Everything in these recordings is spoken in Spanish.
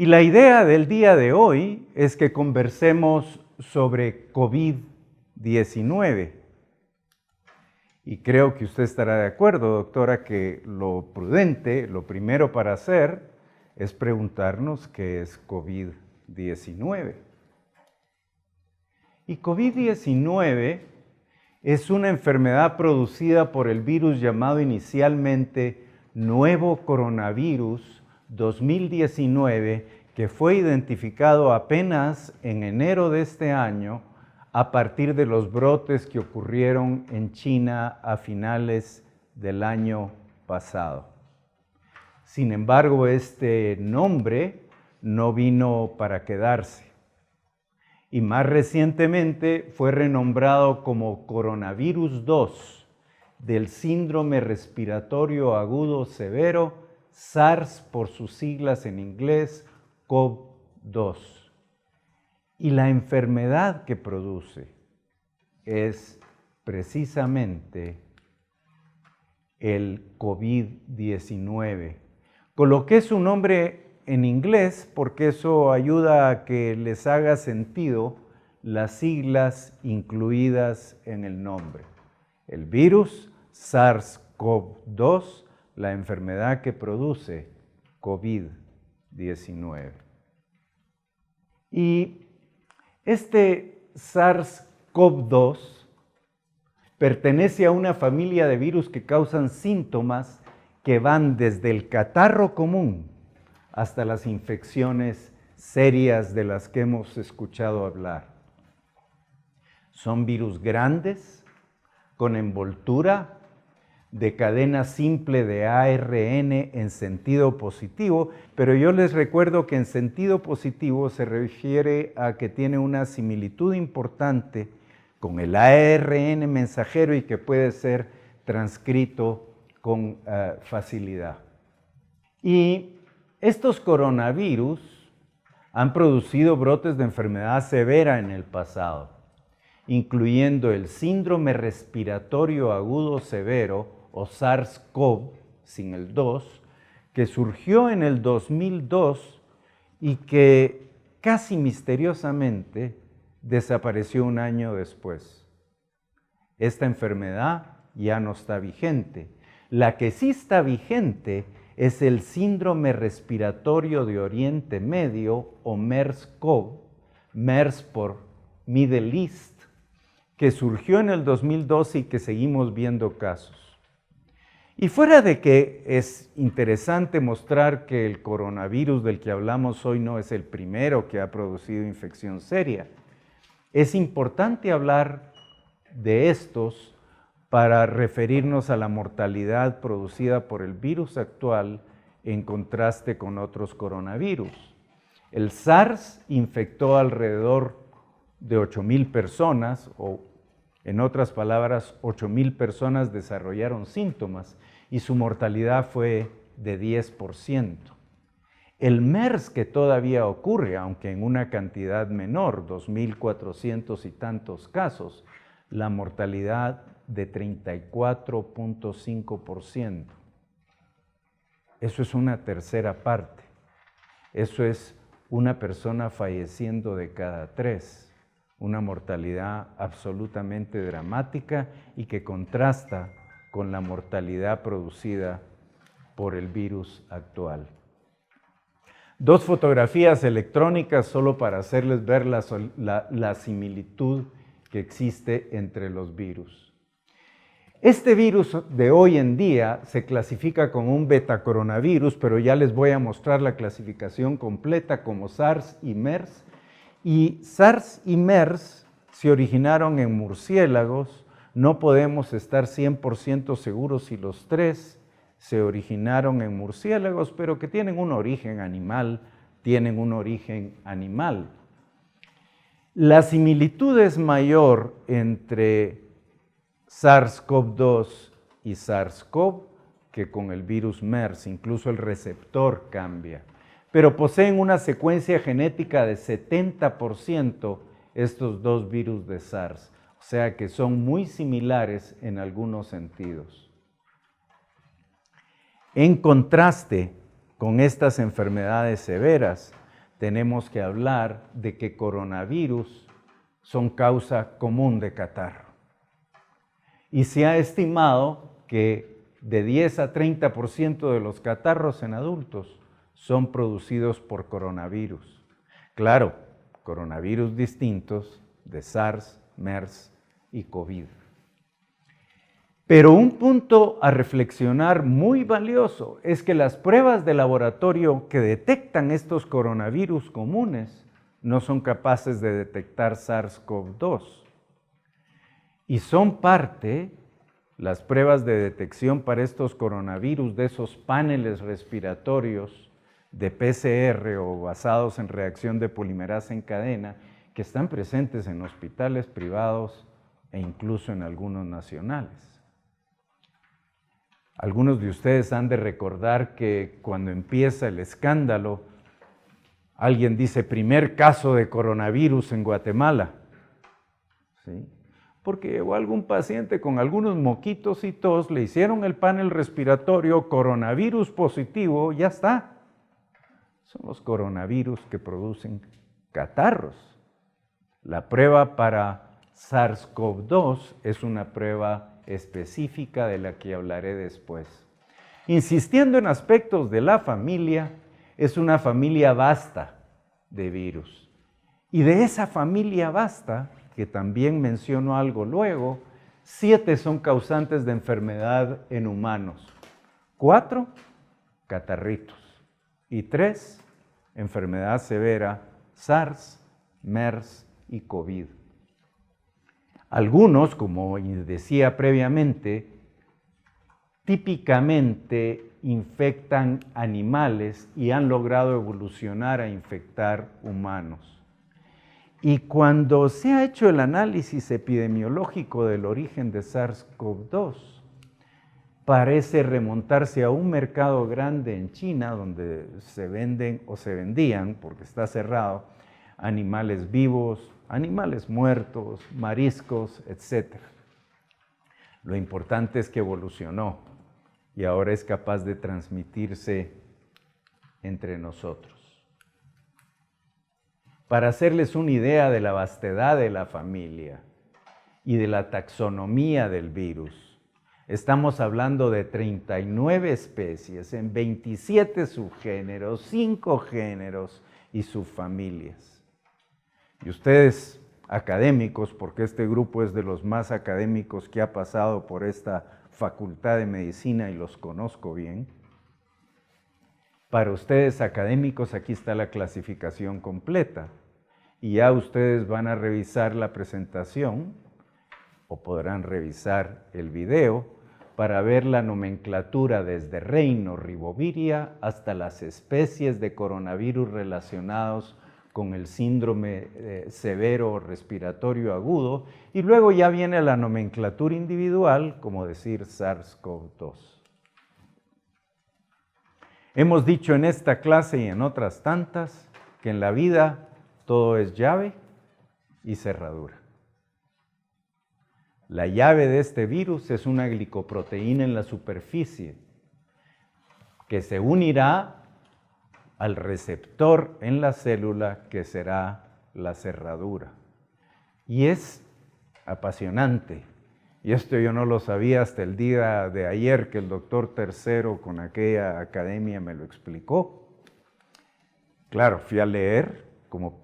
Y la idea del día de hoy es que conversemos sobre COVID-19. Y creo que usted estará de acuerdo, doctora, que lo prudente, lo primero para hacer es preguntarnos qué es COVID-19. Y COVID-19 es una enfermedad producida por el virus llamado inicialmente nuevo coronavirus 2019, que fue identificado apenas en enero de este año a partir de los brotes que ocurrieron en China a finales del año pasado. Sin embargo, este nombre no vino para quedarse y más recientemente fue renombrado como coronavirus 2 del síndrome respiratorio agudo severo, SARS por sus siglas en inglés, CoV-2. Y la enfermedad que produce es precisamente el COVID-19. Coloqué su nombre en inglés porque eso ayuda a que les haga sentido las siglas incluidas en el nombre. El virus SARS-CoV-2, la enfermedad que produce COVID-19. Y este SARS-CoV-2 pertenece a una familia de virus que causan síntomas que van desde el catarro común hasta las infecciones serias de las que hemos escuchado hablar. Son virus grandes, con envoltura de cadena simple de ARN en sentido positivo, pero yo les recuerdo que en sentido positivo se refiere a que tiene una similitud importante con el ARN mensajero y que puede ser transcrito con facilidad. Y estos coronavirus han producido brotes de enfermedad severa en el pasado, incluyendo el síndrome respiratorio agudo severo o SARS-CoV, sin el 2, que surgió en el 2002 y que casi misteriosamente desapareció un año después. Esta enfermedad ya no está vigente. La que sí está vigente es el síndrome respiratorio de Oriente Medio o MERS-CoV, MERS por Middle East, que surgió en el 2012 y que seguimos viendo casos. Y fuera de que es interesante mostrar que el coronavirus del que hablamos hoy no es el primero que ha producido infección seria, es importante hablar de estos para referirnos a la mortalidad producida por el virus actual en contraste con otros coronavirus. El SARS infectó alrededor de 8,000 personas, o en otras palabras, 8,000 personas desarrollaron síntomas y su mortalidad fue de 10%. El MERS, que todavía ocurre, aunque en una cantidad menor, 2,400 y tantos casos, la mortalidad de 34.5%. Eso es una tercera parte. Eso es una persona falleciendo de cada 3. Una mortalidad absolutamente dramática y que contrasta con la mortalidad producida por el virus actual. 2 fotografías electrónicas solo para hacerles ver la similitud que existe entre los virus. Este virus de hoy en día se clasifica como un betacoronavirus, pero ya les voy a mostrar la clasificación completa como SARS y MERS. Y SARS y MERS se originaron en murciélagos. No podemos estar 100% seguros si los 3 se originaron en murciélagos, pero que tienen un origen animal, La similitud es mayor entre SARS-CoV-2 y SARS-CoV que con el virus MERS, incluso el receptor cambia. Pero poseen una secuencia genética de 70% estos 2 virus de SARS, o sea que son muy similares en algunos sentidos. En contraste con estas enfermedades severas, tenemos que hablar de que coronavirus son causa común de catarro. Y se ha estimado que de 10 a 30% de los catarros en adultos son producidos por coronavirus. Claro, coronavirus distintos de SARS, MERS y COVID. Pero un punto a reflexionar muy valioso es que las pruebas de laboratorio que detectan estos coronavirus comunes no son capaces de detectar SARS-CoV-2. Y son parte, las pruebas de detección para estos coronavirus de esos paneles respiratorios de PCR o basados en reacción de polimerasa en cadena, que están presentes en hospitales privados e incluso en algunos nacionales. Algunos de ustedes han de recordar que cuando empieza el escándalo, alguien dice, primer caso de coronavirus en Guatemala, ¿sí? Porque llegó algún paciente con algunos moquitos y tos, le hicieron el panel respiratorio, coronavirus positivo, ya está. Son los coronavirus que producen catarros. La prueba para SARS-CoV-2 es una prueba específica de la que hablaré después. Insistiendo en aspectos de la familia, es una familia vasta de virus. Y de esa familia vasta, que también menciono algo luego, 7 son causantes de enfermedad en humanos, 4 catarritos y 3 enfermedad severa, SARS, MERS y COVID. Algunos, como decía previamente, típicamente infectan animales y han logrado evolucionar a infectar humanos. Y cuando se ha hecho el análisis epidemiológico del origen de SARS-CoV-2, parece remontarse a un mercado grande en China donde se venden o se vendían, porque está cerrado, animales vivos, animales muertos, mariscos, etc. Lo importante es que evolucionó y ahora es capaz de transmitirse entre nosotros. Para hacerles una idea de la vastedad de la familia y de la taxonomía del virus, estamos hablando de 39 especies en 27 subgéneros, 5 géneros y subfamilias. Y ustedes, académicos, porque este grupo es de los más académicos que ha pasado por esta Facultad de Medicina y los conozco bien, para ustedes académicos aquí está la clasificación completa. Y ya ustedes van a revisar la presentación o podrán revisar el video para ver la nomenclatura desde reino Riboviria hasta las especies de coronavirus relacionados con el síndrome severo respiratorio agudo, y luego ya viene la nomenclatura individual, como decir SARS-CoV-2. Hemos dicho en esta clase y en otras tantas que en la vida todo es llave y cerradura. La llave de este virus es una glicoproteína en la superficie que se unirá al receptor en la célula que será la cerradura. Y es apasionante. Y esto yo no lo sabía hasta el día de ayer que el doctor Tercero con aquella academia me lo explicó. Claro, fui a leer, como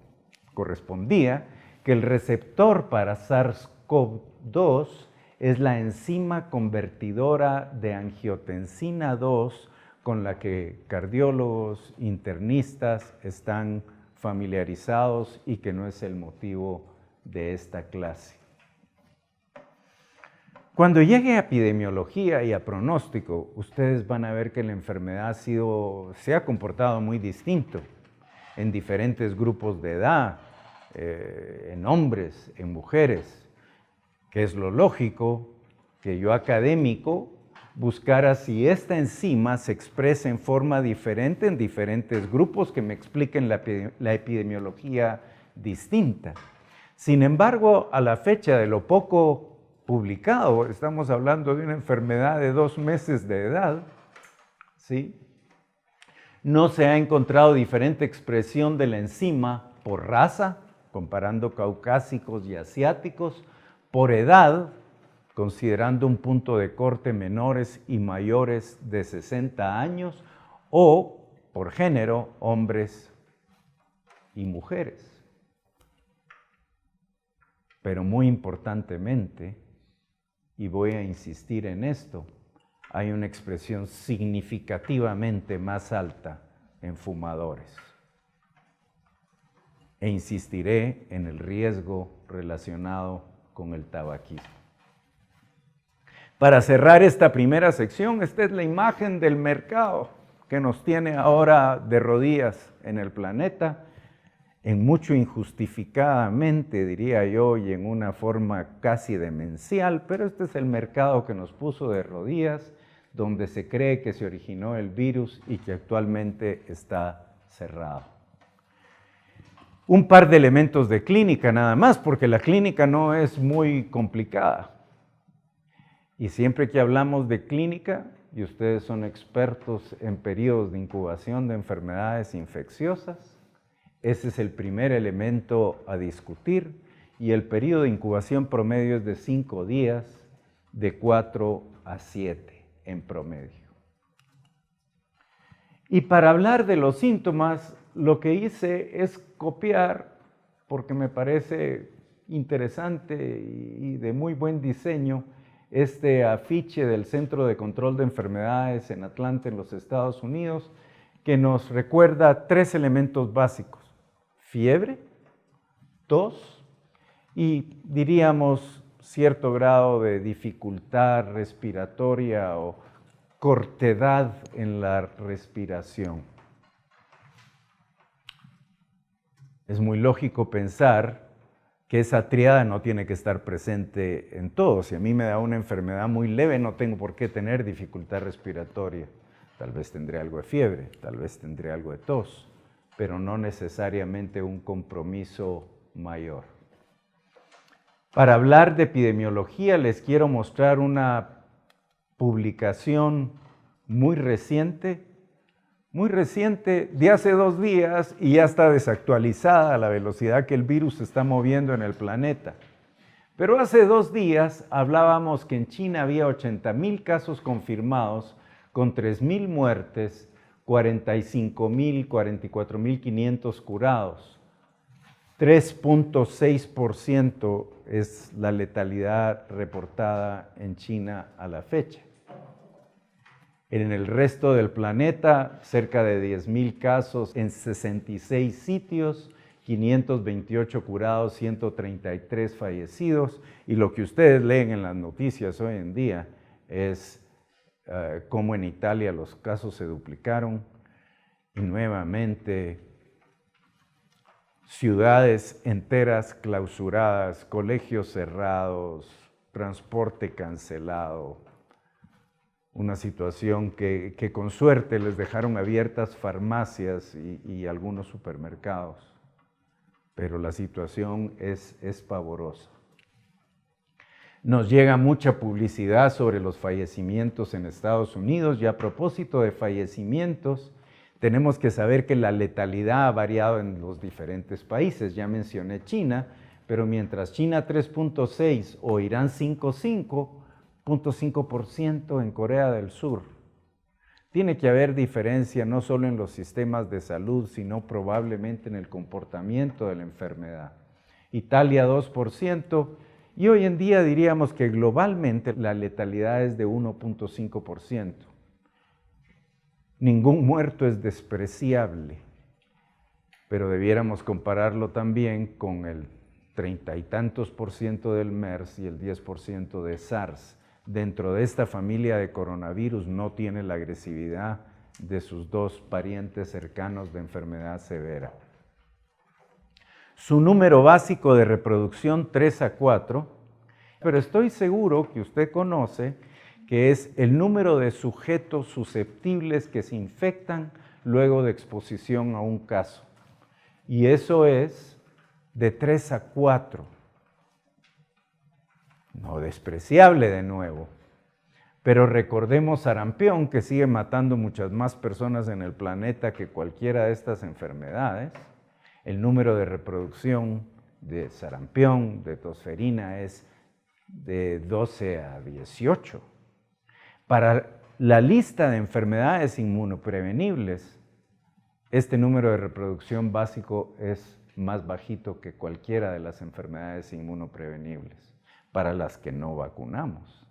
correspondía, que el receptor para SARS-CoV-2 es la enzima convertidora de angiotensina 2 con la que cardiólogos, internistas están familiarizados y que no es el motivo de esta clase. Cuando llegue a epidemiología y a pronóstico, ustedes van a ver que la enfermedad se ha comportado muy distinto en diferentes grupos de edad, en hombres, en mujeres, que es lo lógico que yo académico buscara si esta enzima se expresa en forma diferente en diferentes grupos que me expliquen la epidemiología distinta. Sin embargo, a la fecha de lo poco publicado, estamos hablando de una enfermedad de 2 meses de edad, ¿sí? No se ha encontrado diferente expresión de la enzima por raza, comparando caucásicos y asiáticos, por edad, considerando un punto de corte menores y mayores de 60 años, o por género, hombres y mujeres. Pero muy importantemente, y voy a insistir en esto, hay una expresión significativamente más alta en fumadores. E insistiré en el riesgo relacionado con el tabaquismo. Para cerrar esta primera sección, esta es la imagen del mercado que nos tiene ahora de rodillas en el planeta, en mucho injustificadamente, diría yo, y en una forma casi demencial, pero este es el mercado que nos puso de rodillas, donde se cree que se originó el virus y que actualmente está cerrado. Un par de elementos de clínica nada más, porque la clínica no es muy complicada. Y siempre que hablamos de clínica, y ustedes son expertos en periodos de incubación de enfermedades infecciosas, ese es el primer elemento a discutir, y el periodo de incubación promedio es de 5 días, de 4 a 7 en promedio. Y para hablar de los síntomas, lo que hice es copiar, porque me parece interesante y de muy buen diseño, este afiche del Centro de Control de Enfermedades en Atlanta, en los Estados Unidos, que nos recuerda 3 elementos básicos: fiebre, tos y, diríamos, cierto grado de dificultad respiratoria o cortedad en la respiración. Es muy lógico pensar que esa tríada no tiene que estar presente en todos. Si a mí me da una enfermedad muy leve, no tengo por qué tener dificultad respiratoria. Tal vez tendré algo de fiebre, tal vez tendré algo de tos, pero no necesariamente un compromiso mayor. Para hablar de epidemiología, les quiero mostrar una publicación muy reciente de hace 2 días, y ya está desactualizada a la velocidad que el virus se está moviendo en el planeta. Pero hace 2 días hablábamos que en China había 80,000 casos confirmados con 3,000 muertes, 45,000, 44,500 curados. 3.6% es la letalidad reportada en China a la fecha. En el resto del planeta, cerca de 10,000 casos en 66 sitios, 528 curados, 133 fallecidos. Y lo que ustedes leen en las noticias hoy en día es cómo en Italia los casos se duplicaron y nuevamente ciudades enteras clausuradas, colegios cerrados, transporte cancelado. Una situación que con suerte les dejaron abiertas farmacias y algunos supermercados, pero la situación es pavorosa. Nos llega mucha publicidad sobre los fallecimientos en Estados Unidos, y a propósito de fallecimientos, tenemos que saber que la letalidad ha variado en los diferentes países. Ya mencioné China, pero mientras China 3.6 o Irán 5.5% en Corea del Sur. Tiene que haber diferencia no solo en los sistemas de salud, sino probablemente en el comportamiento de la enfermedad. Italia 2%, y hoy en día diríamos que globalmente la letalidad es de 1.5%. Ningún muerto es despreciable, pero debiéramos compararlo también con el 30 y tantos % del MERS y el 10% de SARS. Dentro de esta familia de coronavirus no tiene la agresividad de sus 2 parientes cercanos de enfermedad severa. Su número básico de reproducción 3 a 4, pero estoy seguro que usted conoce que es el número de sujetos susceptibles que se infectan luego de exposición a un caso. Y eso es de 3 a 4. No despreciable de nuevo, Pero recordemos sarampión, que sigue matando muchas más personas en el planeta que cualquiera de estas enfermedades. El número de reproducción de sarampión, de tosferina, es de 12 a 18. Para la lista de enfermedades inmunoprevenibles, este número de reproducción básico es más bajito que cualquiera de las enfermedades inmunoprevenibles para las que no vacunamos,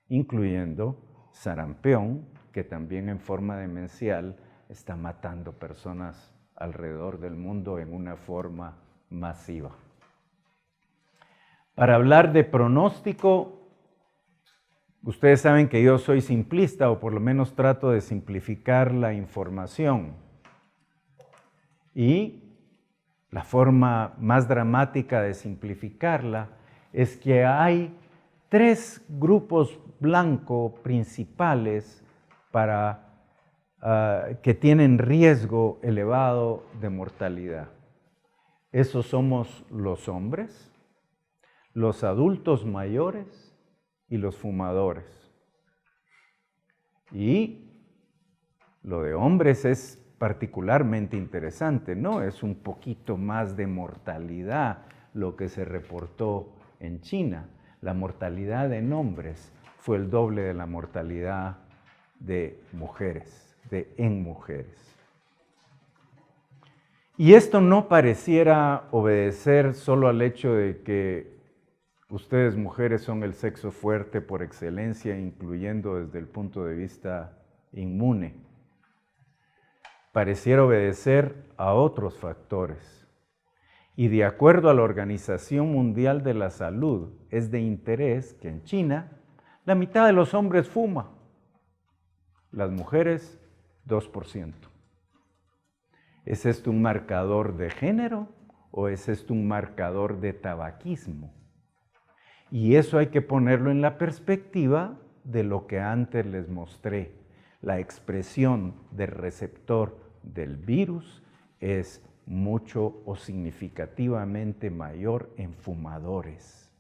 incluyendo sarampión, que también en forma demencial está matando personas alrededor del mundo en una forma masiva. Para hablar de pronóstico, ustedes saben que yo soy simplista, o por lo menos trato de simplificar la información. Y la forma más dramática de simplificarla es que hay 3 grupos blancos principales que tienen riesgo elevado de mortalidad. Esos somos los hombres, los adultos mayores y los fumadores. Y lo de hombres es particularmente interesante, ¿no? Es un poquito más de mortalidad lo que se reportó en China. La mortalidad en hombres fue el doble de la mortalidad de mujeres, en mujeres. Y esto no pareciera obedecer solo al hecho de que ustedes mujeres son el sexo fuerte por excelencia, incluyendo desde el punto de vista inmune. Pareciera obedecer a otros factores. Y de acuerdo a la Organización Mundial de la Salud, es de interés que en China la mitad de los hombres fuma, las mujeres 2%. ¿Es esto un marcador de género o es esto un marcador de tabaquismo? Y eso hay que ponerlo en la perspectiva de lo que antes les mostré. La expresión del receptor del virus es mucho o significativamente mayor en fumadores.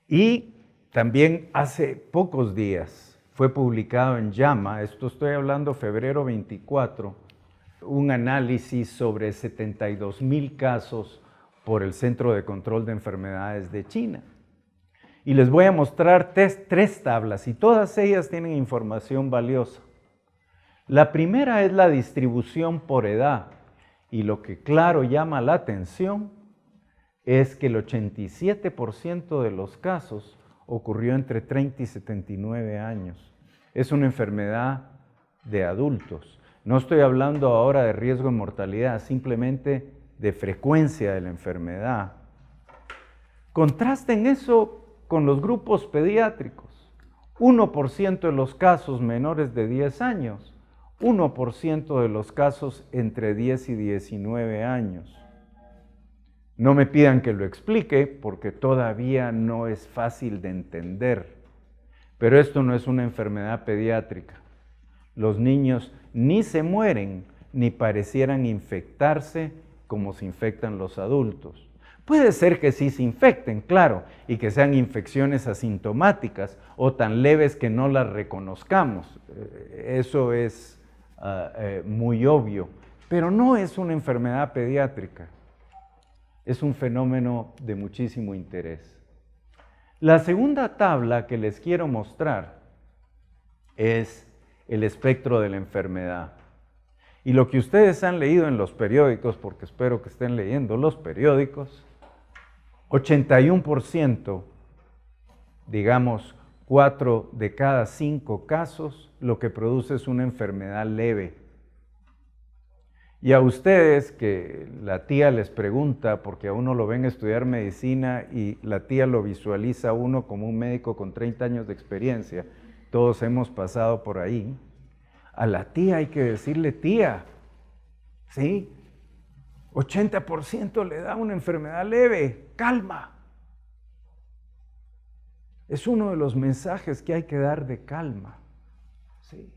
Y también hace pocos días fue publicado en JAMA, esto estoy hablando febrero 24, un análisis sobre 72,000 casos por el Centro de Control de Enfermedades de China. Y les voy a mostrar 3 tablas y todas ellas tienen información valiosa. La primera es la distribución por edad y lo que claro llama la atención es que el 87% de los casos ocurrió entre 30 y 79 años. Es una enfermedad de adultos. No estoy hablando ahora de riesgo de mortalidad, simplemente de frecuencia de la enfermedad. Contrasten eso con los grupos pediátricos. 1% de los casos menores de 10 años, 1% de los casos entre 10 y 19 años. No me pidan que lo explique porque todavía no es fácil de entender, pero esto no es una enfermedad pediátrica. Los niños ni se mueren ni parecieran infectarse como se infectan los adultos. Puede ser que sí se infecten, claro, y que sean infecciones asintomáticas o tan leves que no las reconozcamos. Eso es muy obvio, pero no es una enfermedad pediátrica. Es un fenómeno de muchísimo interés. La segunda tabla que les quiero mostrar es el espectro de la enfermedad. Y lo que ustedes han leído en los periódicos, porque espero que estén leyendo los periódicos, 81%, digamos 4 de cada 5 casos, lo que produce es una enfermedad leve. Y a ustedes que la tía les pregunta, porque a uno lo ven estudiar medicina y la tía lo visualiza a uno como un médico con 30 años de experiencia, todos hemos pasado por ahí, a la tía hay que decirle tía, ¿sí? 80% le da una enfermedad leve, calma. Es uno de los mensajes que hay que dar de calma, ¿sí?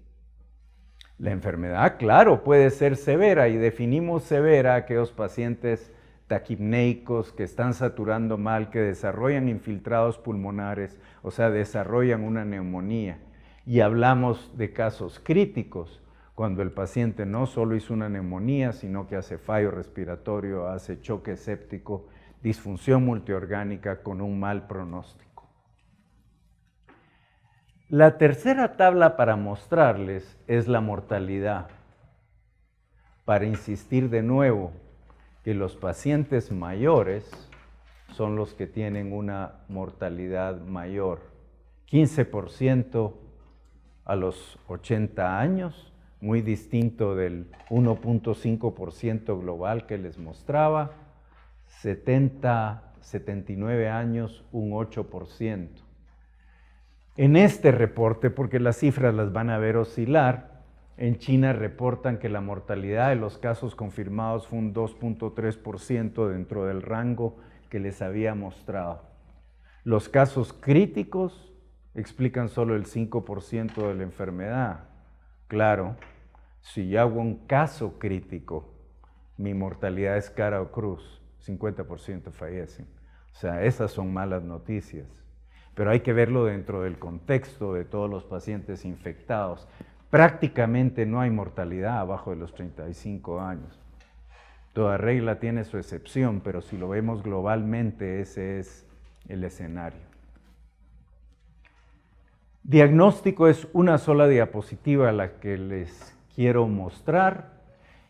La enfermedad, claro, puede ser severa y definimos severa a aquellos pacientes taquipneicos que están saturando mal, que desarrollan infiltrados pulmonares, o sea, desarrollan una neumonía. Y hablamos de casos críticos, cuando el paciente no solo hizo una neumonía, sino que hace fallo respiratorio, hace choque séptico, disfunción multiorgánica con un mal pronóstico. La tercera tabla para mostrarles es la mortalidad. Para insistir de nuevo que los pacientes mayores son los que tienen una mortalidad mayor. 15% a los 80 años, muy distinto del 1.5% global que les mostraba. 70, 79 años, un 8%. En este reporte, porque las cifras las van a ver oscilar, en China reportan que la mortalidad de los casos confirmados fue un 2.3% dentro del rango que les había mostrado. Los casos críticos explican solo el 5% de la enfermedad. Claro, si yo hago un caso crítico, mi mortalidad es cara o cruz, 50% fallecen. O sea, esas son malas noticias. Pero hay que verlo dentro del contexto de todos los pacientes infectados. Prácticamente no hay mortalidad abajo de los 35 años. Toda regla tiene su excepción, pero si lo vemos globalmente, ese es el escenario. Diagnóstico es una sola diapositiva la que les quiero mostrar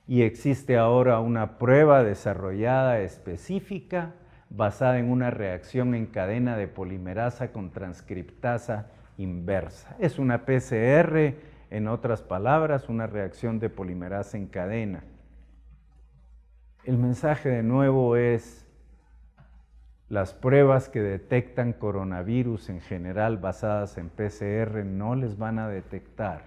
y existe ahora una prueba desarrollada específica basada en una reacción en cadena de polimerasa con transcriptasa inversa. Es una PCR, en otras palabras, una reacción de polimerasa en cadena. El mensaje de nuevo es: las pruebas que detectan coronavirus en general basadas en PCR no les van a detectar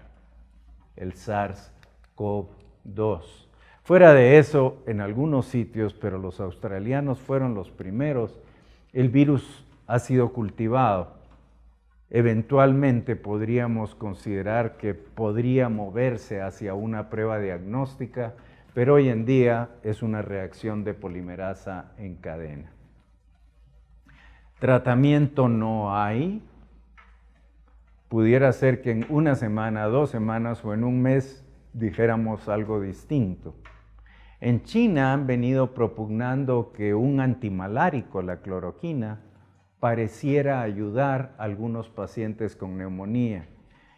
el SARS-CoV-2. Fuera de eso, en algunos sitios, pero los australianos fueron los primeros, el virus ha sido cultivado. Eventualmente podríamos considerar que podría moverse hacia una prueba diagnóstica, pero hoy en día es una reacción de polimerasa en cadena. Tratamiento no hay. Pudiera ser que en una semana, 2 semanas o en un mes dijéramos algo distinto. En China han venido propugnando que un antimalárico, la cloroquina, pareciera ayudar a algunos pacientes con neumonía.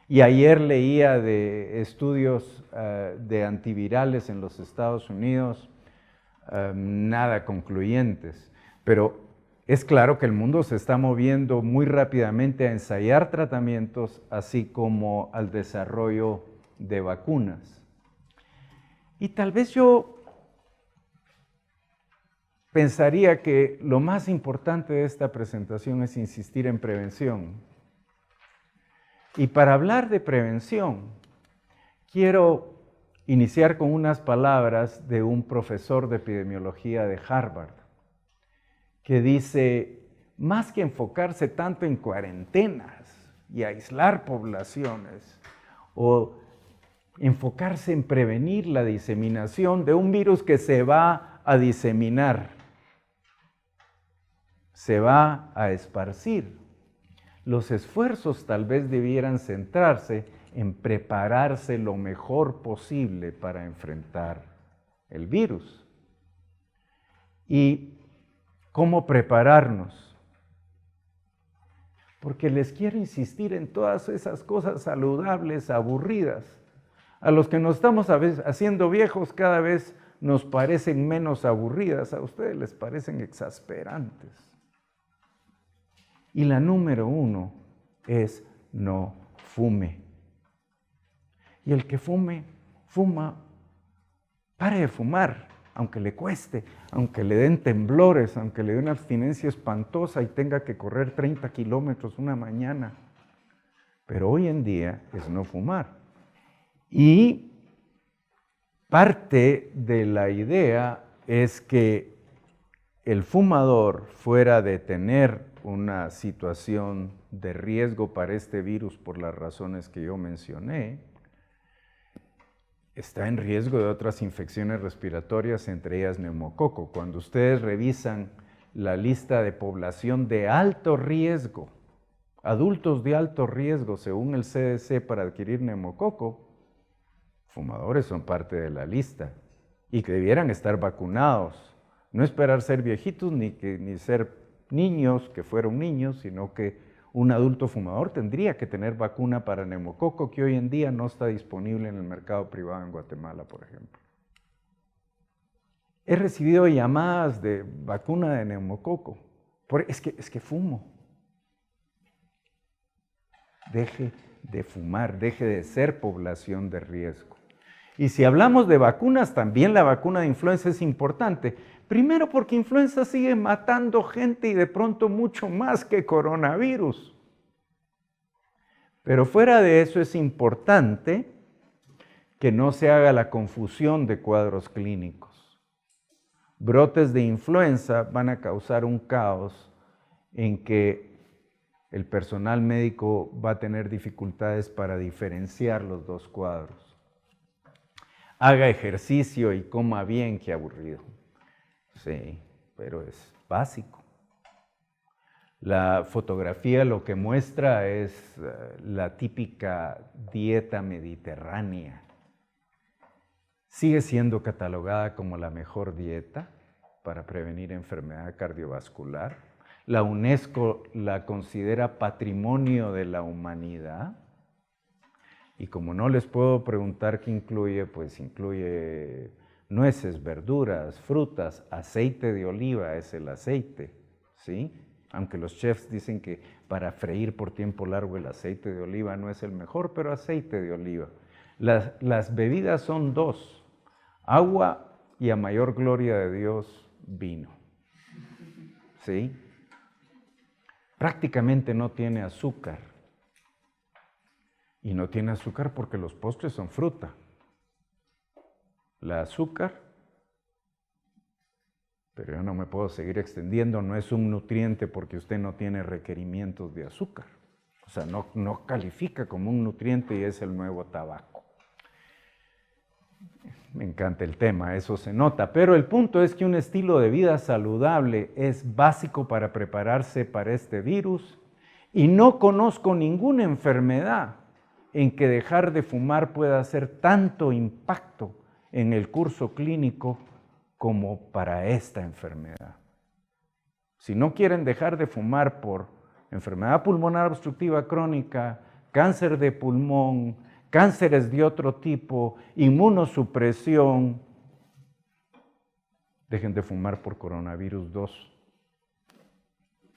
Y ayer leía de estudios de antivirales en los Estados Unidos, nada concluyentes, pero es claro que el mundo se está moviendo muy rápidamente a ensayar tratamientos, así como al desarrollo de vacunas. Y tal vez yo pensaría que lo más importante de esta presentación es insistir en prevención. Y para hablar de prevención, quiero iniciar con unas palabras de un profesor de epidemiología de Harvard, que dice: más que enfocarse tanto en cuarentenas y aislar poblaciones, o enfocarse en prevenir la diseminación de un virus que se va a diseminar, se va a esparcir. Los esfuerzos tal vez debieran centrarse en prepararse lo mejor posible para enfrentar el virus. ¿Y cómo prepararnos? Porque les quiero insistir en todas esas cosas saludables, aburridas. A los que nos estamos haciendo viejos cada vez nos parecen menos aburridas, a ustedes les parecen exasperantes. Y la número 1 es: no fume. Y el que fuma, pare de fumar, aunque le cueste, aunque le den temblores, aunque le dé una abstinencia espantosa y tenga que correr 30 kilómetros una mañana. Pero hoy en día es no fumar. Y parte de la idea es que el fumador, fuera de tener una situación de riesgo para este virus por las razones que yo mencioné, está en riesgo de otras infecciones respiratorias, entre ellas neumococo. Cuando ustedes revisan la lista de población de alto riesgo Adultos de alto riesgo, según el CDC, para adquirir neumococo, fumadores son parte de la lista y que debieran estar vacunados. No esperar ser viejitos ni ser niños que fueron niños, sino que un adulto fumador tendría que tener vacuna para neumococo, que hoy en día no está disponible en el mercado privado en Guatemala, por ejemplo. He recibido llamadas de vacuna de neumococo. Es que fumo. Deje de fumar, deje de ser población de riesgo. Y si hablamos de vacunas, también la vacuna de influenza es importante. Primero porque influenza sigue matando gente y de pronto mucho más que coronavirus. Pero fuera de eso es importante que no se haga la confusión de cuadros clínicos. Brotes de influenza van a causar un caos en que el personal médico va a tener dificultades para diferenciar los dos cuadros. Haga ejercicio y coma bien, qué aburrido. Sí, pero es básico. La fotografía lo que muestra es la típica dieta mediterránea. Sigue siendo catalogada como la mejor dieta para prevenir enfermedad cardiovascular. La UNESCO la considera patrimonio de la humanidad. Y como no les puedo preguntar qué incluye, pues incluye nueces, verduras, frutas, aceite de oliva es el aceite, ¿sí? Aunque los chefs dicen que para freír por tiempo largo el aceite de oliva no es el mejor, pero aceite de oliva. Las bebidas son dos, agua y a mayor gloria de Dios, vino, ¿sí? Prácticamente no tiene azúcar. Y no tiene azúcar porque los postres son fruta. La azúcar, pero yo no me puedo seguir extendiendo, no es un nutriente porque usted no tiene requerimientos de azúcar. O sea, no califica como un nutriente y es el nuevo tabaco. Me encanta el tema, eso se nota, pero el punto es que un estilo de vida saludable es básico para prepararse para este virus y no conozco ninguna enfermedad en que dejar de fumar pueda hacer tanto impacto en el curso clínico como para esta enfermedad. Si no quieren dejar de fumar por enfermedad pulmonar obstructiva crónica, cáncer de pulmón, cánceres de otro tipo, inmunosupresión, dejen de fumar por coronavirus 2.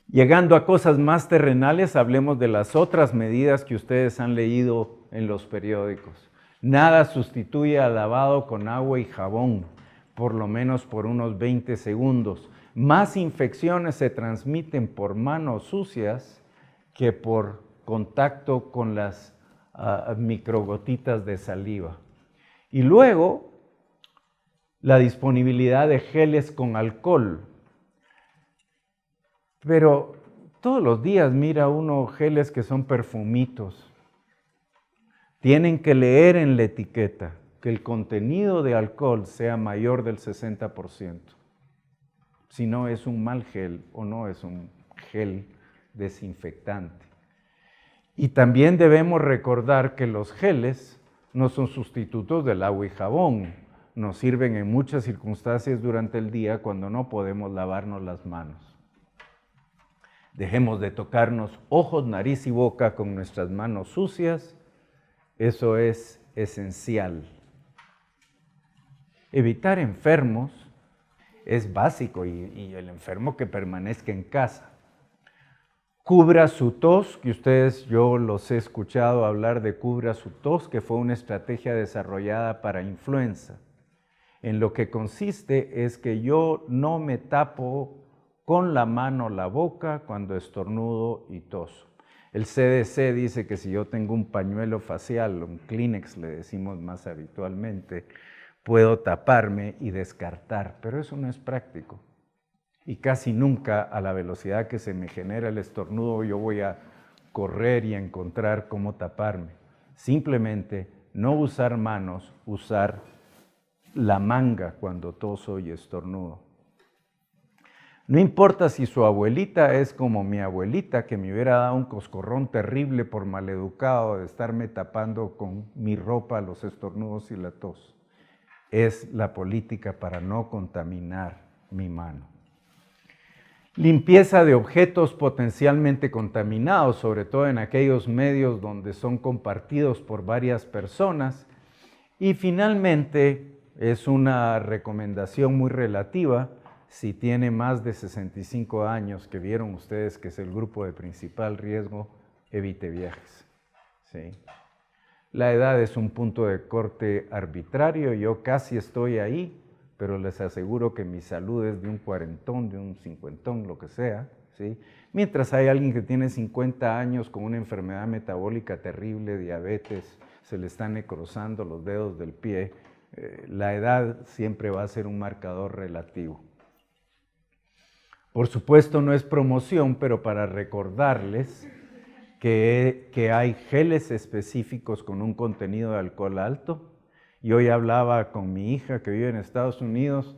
Llegando a cosas más terrenales, hablemos de las otras medidas que ustedes han leído en los periódicos. Nada sustituye al lavado con agua y jabón, por lo menos por unos 20 segundos. Más infecciones se transmiten por manos sucias que por contacto con las microgotitas de saliva. Y luego, la disponibilidad de geles con alcohol. Pero todos los días mira uno geles que son perfumitos. Tienen que leer en la etiqueta que el contenido de alcohol sea mayor del 60%. Si no es un mal gel o no es un gel desinfectante. Y también debemos recordar que los geles no son sustitutos del agua y jabón. Nos sirven en muchas circunstancias durante el día cuando no podemos lavarnos las manos. Dejemos de tocarnos ojos, nariz y boca con nuestras manos sucias. Eso es esencial. Evitar enfermos es básico y el enfermo que permanezca en casa. Cubra su tos, que yo los he escuchado hablar de cubra su tos, que fue una estrategia desarrollada para influenza. En lo que consiste es que yo no me tapo con la mano la boca cuando estornudo y toso. El CDC dice que si yo tengo un pañuelo facial, un Kleenex le decimos más habitualmente, puedo taparme y descartar, pero eso no es práctico. Y casi nunca a la velocidad que se me genera el estornudo yo voy a correr y a encontrar cómo taparme. Simplemente no usar manos, usar la manga cuando toso y estornudo. No importa si su abuelita es como mi abuelita, que me hubiera dado un coscorrón terrible por maleducado de estarme tapando con mi ropa los estornudos y la tos. Es la política para no contaminar mi mano. Limpieza de objetos potencialmente contaminados, sobre todo en aquellos medios donde son compartidos por varias personas. Y finalmente, es una recomendación muy relativa, si tiene más de 65 años, que vieron ustedes que es el grupo de principal riesgo, evite viajes. ¿Sí? La edad es un punto de corte arbitrario, yo casi estoy ahí, pero les aseguro que mi salud es de un cuarentón, de un cincuentón, lo que sea, ¿sí? Mientras hay alguien que tiene 50 años con una enfermedad metabólica terrible, diabetes, se le están necrosando los dedos del pie, la edad siempre va a ser un marcador relativo. Por supuesto no es promoción, pero para recordarles que hay geles específicos con un contenido de alcohol alto. Y hoy hablaba con mi hija que vive en Estados Unidos,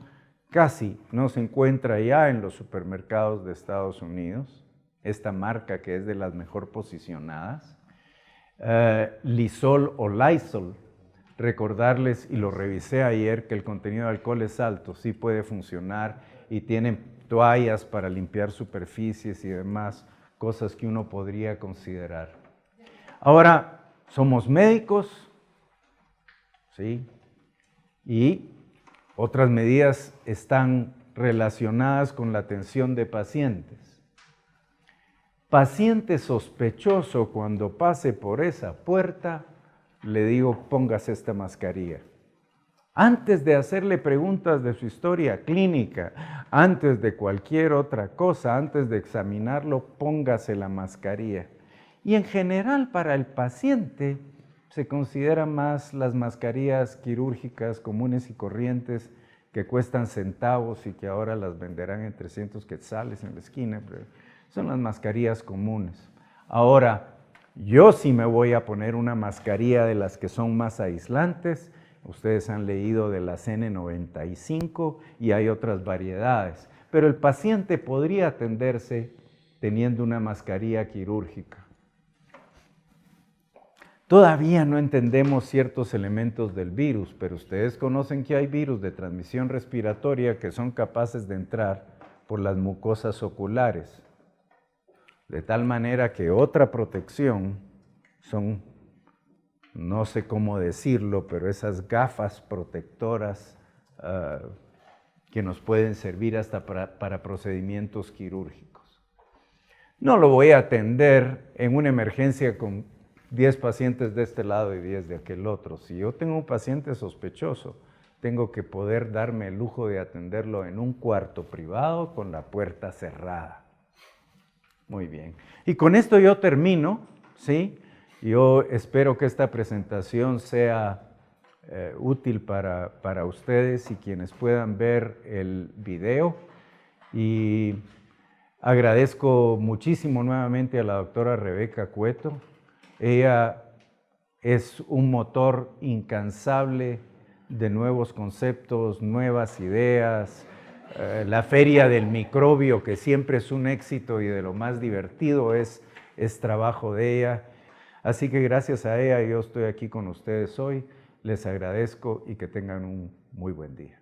casi no se encuentra ya en los supermercados de Estados Unidos, esta marca que es de las mejor posicionadas. Lysol o Lysol, recordarles, y lo revisé ayer, que el contenido de alcohol es alto, sí puede funcionar y tienen toallas para limpiar superficies y demás, cosas que uno podría considerar. Ahora, somos médicos, ¿sí? Y otras medidas están relacionadas con la atención de pacientes. Paciente sospechoso, cuando pase por esa puerta, le digo, póngase esta mascarilla. Antes de hacerle preguntas de su historia clínica, antes de cualquier otra cosa, antes de examinarlo, póngase la mascarilla. Y en general para el paciente se consideran más las mascarillas quirúrgicas comunes y corrientes que cuestan centavos y que ahora las venderán en 300 quetzales en la esquina, pero son las mascarillas comunes. Ahora, yo sí me voy a poner una mascarilla de las que son más aislantes. Ustedes han leído de las N95 y hay otras variedades, pero el paciente podría atenderse teniendo una mascarilla quirúrgica. Todavía no entendemos ciertos elementos del virus, pero ustedes conocen que hay virus de transmisión respiratoria que son capaces de entrar por las mucosas oculares. De tal manera que otra protección son, no sé cómo decirlo, pero esas gafas protectoras que nos pueden servir hasta para procedimientos quirúrgicos. No lo voy a atender en una emergencia con 10 pacientes de este lado y 10 de aquel otro. Si yo tengo un paciente sospechoso, tengo que poder darme el lujo de atenderlo en un cuarto privado con la puerta cerrada. Muy bien. Y con esto yo termino, ¿sí? Yo espero que esta presentación sea útil para ustedes y quienes puedan ver el video. Y agradezco muchísimo nuevamente a la doctora Rebeca Cueto. Ella es un motor incansable de nuevos conceptos, nuevas ideas. La feria del microbio, que siempre es un éxito y de lo más divertido, es trabajo de ella. Así que gracias a ella yo estoy aquí con ustedes hoy. Les agradezco y que tengan un muy buen día.